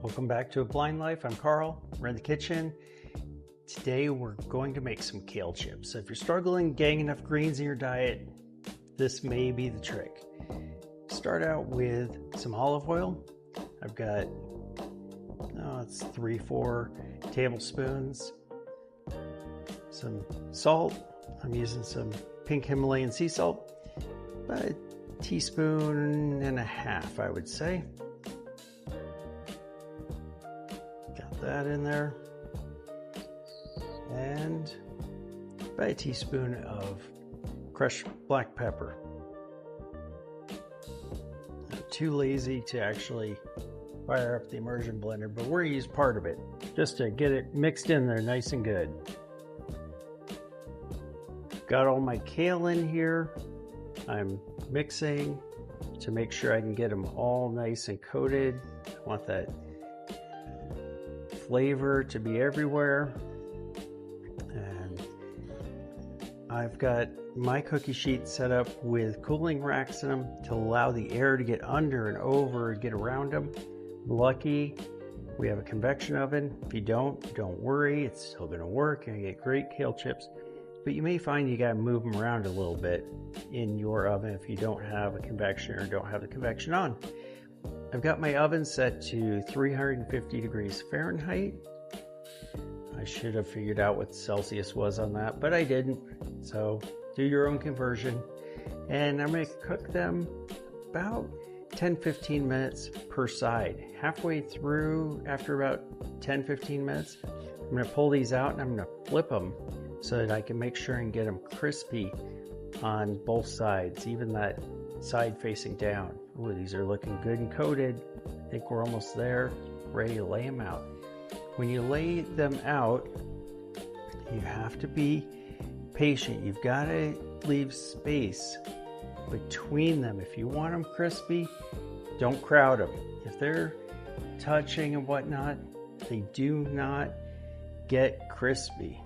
Welcome back to BlindLife. I'm Karl. We're in the kitchen. Today we're going to make some kale chips. So if you're struggling getting enough greens in your diet, this may be the trick. Start out with some olive oil. I've got, it's 3-4 tablespoons. Some salt. I'm using some pink Himalayan sea salt. About a teaspoon and a half, I would say. Got that in there. And about a teaspoon of crushed black pepper. I'm too lazy to actually fire up the immersion blender, but we're going to use part of it just to get it mixed in there nice and good. Got all my kale in here. I'm mixing to make sure I can get them all nice and coated. I want that flavor to be everywhere. And I've got my cookie sheet set up with cooling racks in them to allow the air to get under and over and get around them. Lucky we have a convection oven. If you don't worry, it's still going to work and you get great kale chips. But you may find you got to move them around a little bit in your oven if you don't have a convection or don't have the convection on. I've got my oven set to 350 degrees Fahrenheit. I should have figured out what Celsius was on that, but I didn't. So do your own conversion. And I'm going to cook them about 10-15 minutes per side. Halfway through, after about 10-15 minutes, I'm going to pull these out and I'm going to flip them so that I can make sure and get them crispy on both sides, even that side facing down. Ooh, these are looking good and coated. I think we're almost there, ready to lay them out. When you lay them out, you have to be patient. You've got to leave space between them. If you want them crispy, don't crowd them. If they're touching and whatnot, they do not get crispy.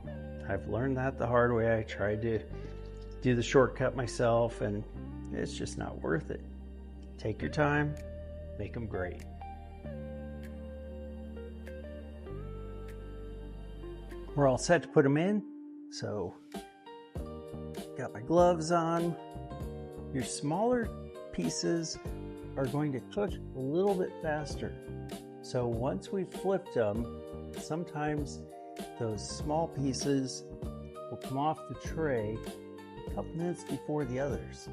I've learned that the hard way. I tried to do the shortcut myself and it's just not worth it. Take your time, make them great. We're all set to put them in. So, got my gloves on. Your smaller pieces are going to cook a little bit faster. So once we've flipped them, sometimes those small pieces will come off the tray a couple minutes before the others.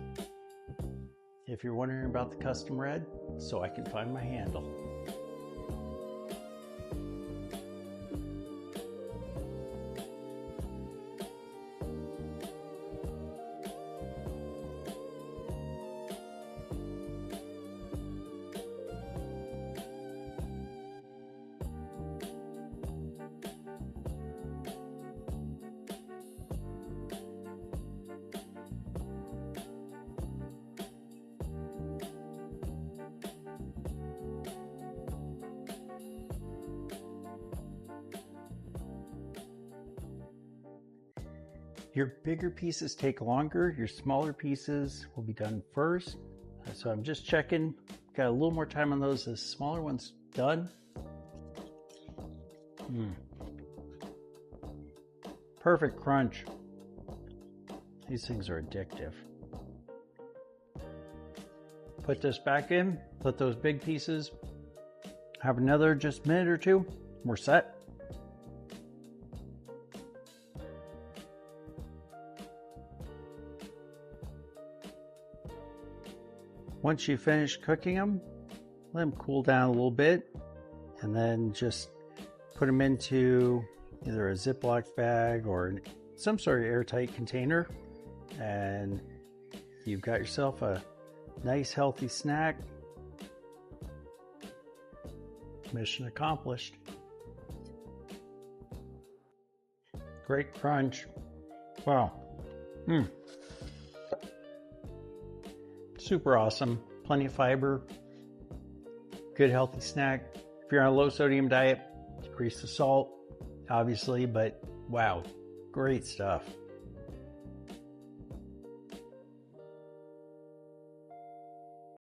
If you're wondering about the custom red, so I can find my handle. Your bigger pieces take longer. Your smaller pieces will be done first. So I'm just checking. Got a little more time on those. The smaller one's done. Perfect crunch. These things are addictive. Put this back in. Let those big pieces have another just minute or two. We're set. Once you finish cooking them, let them cool down a little bit and then just put them into either a Ziploc bag or some sort of airtight container, and you've got yourself a nice healthy snack. Mission accomplished. Great crunch. Wow. Super awesome. Plenty of fiber. Good healthy snack. If you're on a low sodium diet, decrease the salt, obviously, but wow, great stuff.